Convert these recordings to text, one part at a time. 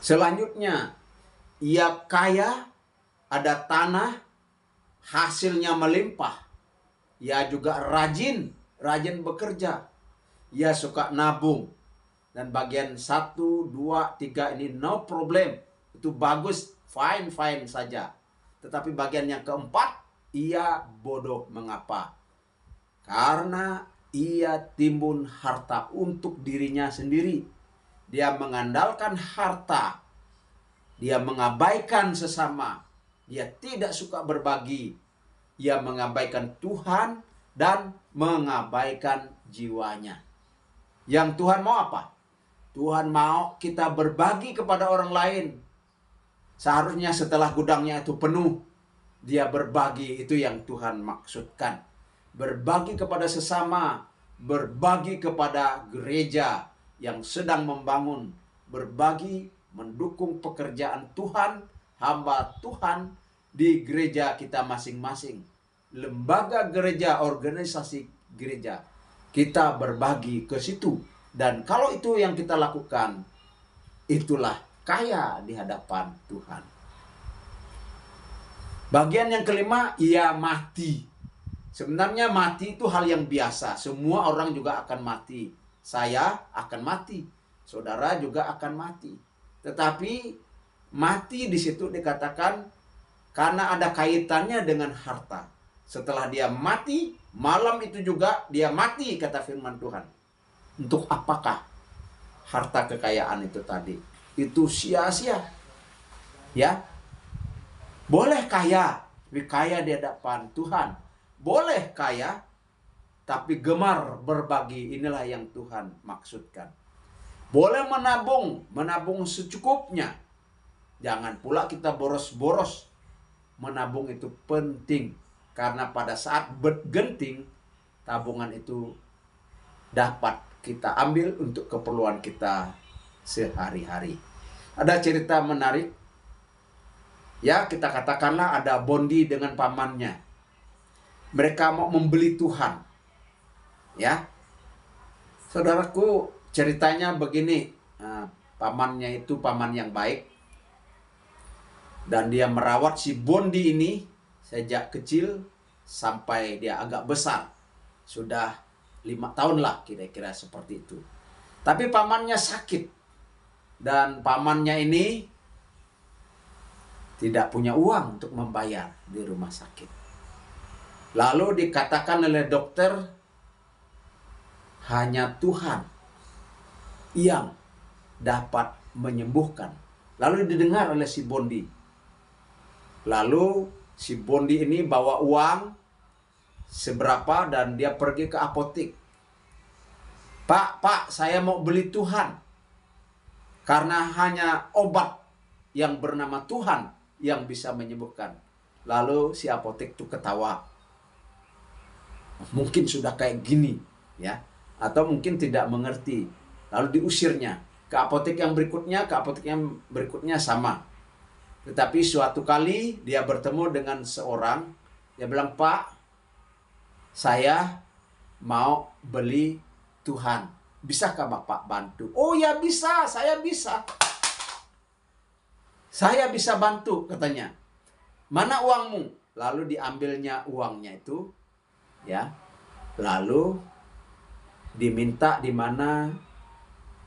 Selanjutnya, ia kaya, ada tanah, hasilnya melimpah. Ia juga rajin bekerja. Ia suka nabung. Dan bagian 1, 2, 3 ini no problem. Itu bagus, fine saja. Tetapi bagian yang keempat, ia bodoh. Mengapa? Karena ia timbun harta untuk dirinya sendiri. Dia mengandalkan harta. Dia mengabaikan sesama. Dia tidak suka berbagi. Ia mengabaikan Tuhan dan mengabaikan jiwanya. Yang Tuhan mau apa? Tuhan mau kita berbagi kepada orang lain. Seharusnya setelah gudangnya itu penuh, dia berbagi. Itu yang Tuhan maksudkan. Berbagi kepada sesama, berbagi kepada gereja yang sedang membangun, berbagi, mendukung pekerjaan Tuhan, hamba Tuhan di gereja kita masing-masing. Lembaga gereja, organisasi gereja, kita berbagi ke situ. Dan kalau itu yang kita lakukan, itulah kaya di hadapan Tuhan. Bagian yang kelima, ia mati. Sebenarnya mati itu hal yang biasa. Semua orang juga akan mati. Saya akan mati. Saudara juga akan mati. Tetapi mati di situ dikatakan karena ada kaitannya dengan harta. Setelah dia mati, malam itu juga dia mati, kata firman Tuhan. Untuk apakah harta kekayaan itu tadi? Itu sia-sia. Ya. Boleh kaya, tapi kaya di hadapan Tuhan. Boleh kaya, tapi gemar berbagi. Inilah yang Tuhan maksudkan. Boleh menabung secukupnya. Jangan pula kita boros-boros. Menabung itu penting. Karena pada saat genting, tabungan itu dapat kita ambil untuk keperluan kita sehari-hari. Ada cerita menarik. Ya, kita katakanlah ada Bondi dengan pamannya. Mereka mau membeli Tuhan. Ya. Saudaraku, ceritanya begini. Pamannya itu paman yang baik. Dan dia merawat si Bondi ini sejak kecil sampai dia agak besar. Sudah 5 tahun lah kira-kira seperti itu. Tapi pamannya sakit. Dan pamannya ini tidak punya uang untuk membayar di rumah sakit. Lalu dikatakan oleh dokter, hanya Tuhan yang dapat menyembuhkan. Lalu didengar oleh si Bondi. Lalu si Bondi ini bawa uang seberapa dan dia pergi ke apotek. Pak, saya mau beli Tuhan. Karena hanya obat yang bernama Tuhan yang bisa menyembuhkan. Lalu si apotek itu ketawa. Mungkin sudah kayak gini, ya. Atau mungkin tidak mengerti. Lalu diusirnya ke apotek yang berikutnya, ke apotek yang berikutnya sama. Tetapi suatu kali dia bertemu dengan seorang, dia bilang, "Pak, saya mau beli Tuhan. Bisakah Bapak bantu?" "Oh ya bisa, saya bisa. Saya bisa bantu," katanya. "Mana uangmu?" Lalu diambilnya uangnya itu, ya. Lalu diminta di mana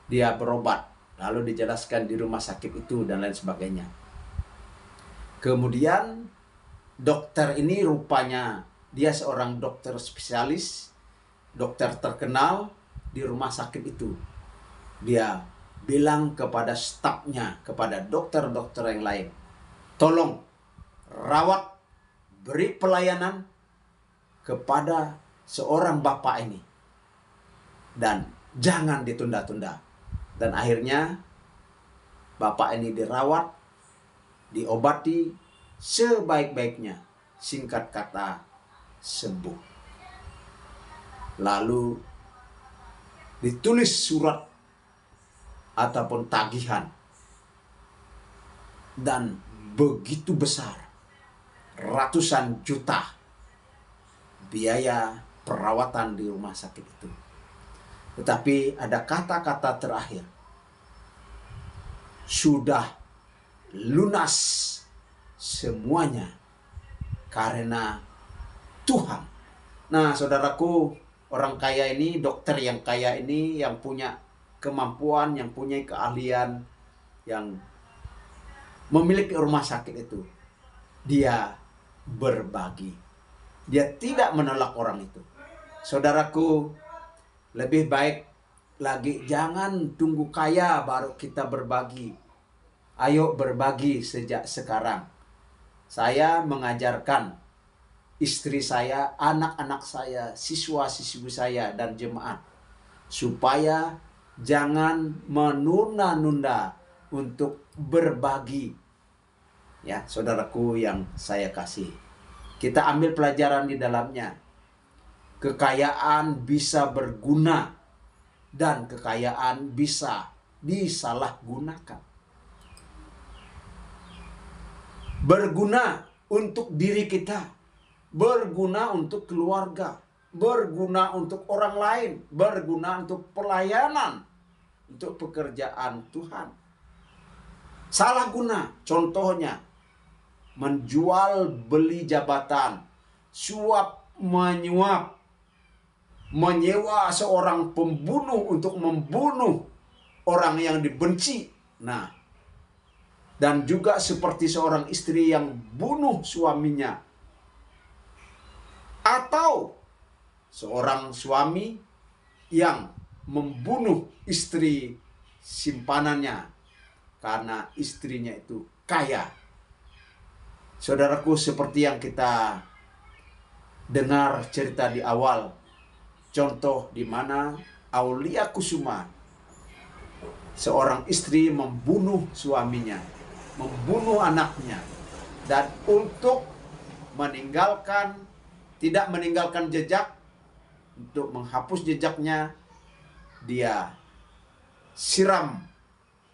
dia berobat. Lalu dijelaskan di rumah sakit itu dan lain sebagainya. Kemudian dokter ini rupanya dia seorang dokter spesialis, dokter terkenal di rumah sakit itu. Dia bilang kepada stafnya, kepada dokter-dokter yang lain, "Tolong rawat, beri pelayanan kepada seorang bapak ini. Dan jangan ditunda-tunda." Dan akhirnya bapak ini dirawat, diobati sebaik-baiknya. Singkat kata, sembuh. Lalu ditulis surat ataupun tagihan. Dan begitu besar, ratusan juta biaya perawatan di rumah sakit itu. Tetapi ada kata-kata terakhir. sudah lunas semuanya karena Tuhan. Nah, saudaraku, orang kaya ini, dokter yang kaya ini, yang punya kemampuan, yang punya keahlian, yang memiliki rumah sakit itu, dia berbagi. Dia tidak menolak orang itu. Saudaraku, lebih baik lagi jangan tunggu kaya baru kita berbagi. Ayo berbagi sejak sekarang. Saya mengajarkan istri saya, anak-anak saya, siswa-siswi saya, dan jemaat supaya jangan menunda-nunda untuk berbagi. Ya, saudaraku yang saya kasih, kita ambil pelajaran di dalamnya. Kekayaan bisa berguna dan kekayaan bisa disalahgunakan. Berguna untuk diri kita, berguna untuk keluarga, berguna untuk orang lain, berguna untuk pelayanan, untuk pekerjaan Tuhan. Salah guna, contohnya menjual beli jabatan, suap menyuap, menyewa seorang pembunuh untuk membunuh orang yang dibenci. Nah, dan juga seperti seorang istri yang bunuh suaminya, atau seorang suami yang membunuh istri simpanannya karena istrinya itu kaya. Saudaraku, seperti yang kita dengar cerita di awal, contoh di mana Aulia Kusuma, seorang istri membunuh suaminya, membunuh anaknya, dan untuk tidak meninggalkan jejak, untuk menghapus jejaknya, dia siram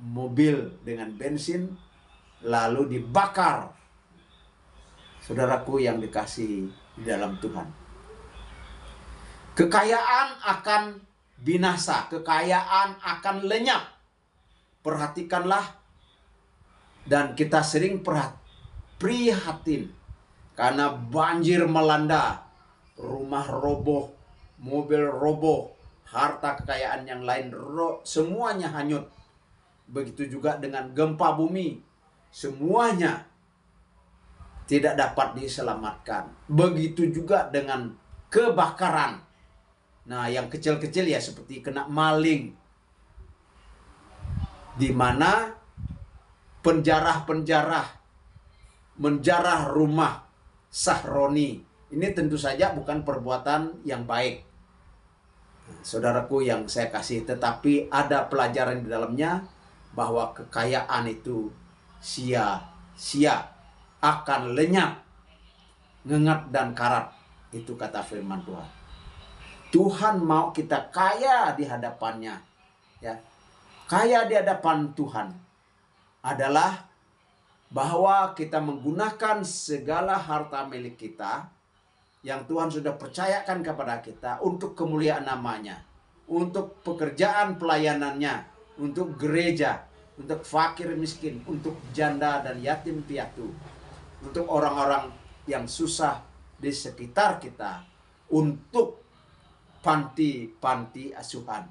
mobil dengan bensin lalu dibakar. Saudaraku yang dikasihi di dalam Tuhan, kekayaan akan binasa, kekayaan akan lenyap. Perhatikanlah, dan kita sering prihatin karena banjir melanda, rumah roboh, mobil roboh, harta kekayaan yang lain semuanya hanyut. Begitu juga dengan gempa bumi, semuanya tidak dapat diselamatkan. Begitu juga dengan kebakaran. Nah, yang kecil-kecil ya seperti kena maling, di mana penjarah-penjarah menjarah rumah Sahroni. Ini tentu saja bukan perbuatan yang baik, saudaraku yang saya kasih, tetapi ada pelajaran di dalamnya bahwa kekayaan itu sia-sia, akan lenyap, ngengat dan karat. Itu kata firman Tuhan. Tuhan mau kita kaya di hadapannya, ya. Kaya di hadapan Tuhan adalah bahwa kita menggunakan segala harta milik kita yang Tuhan sudah percayakan kepada kita untuk kemuliaan namanya, untuk pekerjaan pelayanannya, untuk gereja, untuk fakir miskin, untuk janda dan yatim piatu, untuk orang-orang yang susah di sekitar kita, untuk panti-panti asuhan.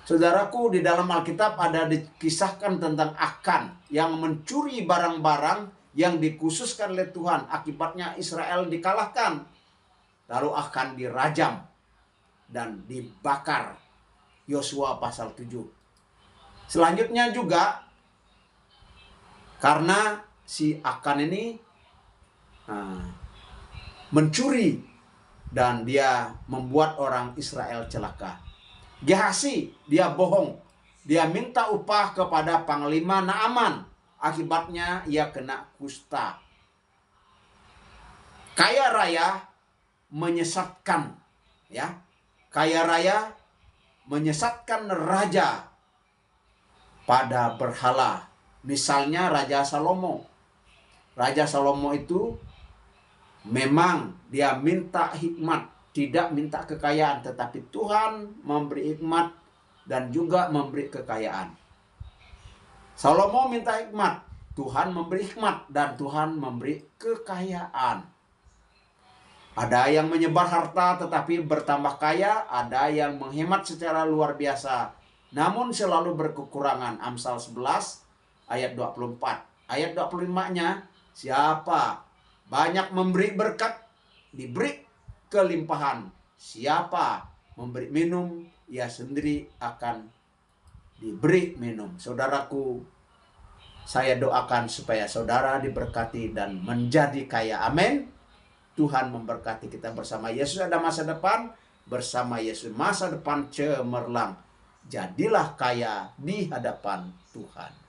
Saudaraku, di dalam Alkitab ada dikisahkan tentang Akan yang mencuri barang-barang yang dikhususkan oleh Tuhan. Akibatnya Israel dikalahkan. Lalu Akan dirajam dan dibakar. Yosua pasal 7. Selanjutnya juga, karena si Akan ini mencuri dan dia membuat orang Israel celaka. Gehasi, dia bohong. Dia minta upah kepada Panglima Naaman. Akibatnya ia kena kusta. Kaya raya menyesatkan, ya. Kaya raya menyesatkan raja pada berhala. Misalnya Raja Salomo. Raja Salomo itu memang dia minta hikmat, tidak minta kekayaan, tetapi Tuhan memberi hikmat dan juga memberi kekayaan. Salomo minta hikmat, Tuhan memberi hikmat dan Tuhan memberi kekayaan. Ada yang menyebar harta tetapi bertambah kaya, ada yang menghemat secara luar biasa, namun selalu berkekurangan. Amsal 11 ayat 24. Ayat 25-nya, siapa banyak memberi berkat, diberi kelimpahan. Siapa memberi minum, ia sendiri akan diberi minum. Saudaraku, saya doakan supaya saudara diberkati dan menjadi kaya. Amin. Tuhan memberkati kita bersama Yesus. Ada masa depan bersama Yesus. Masa depan cemerlang. Jadilah kaya di hadapan Tuhan.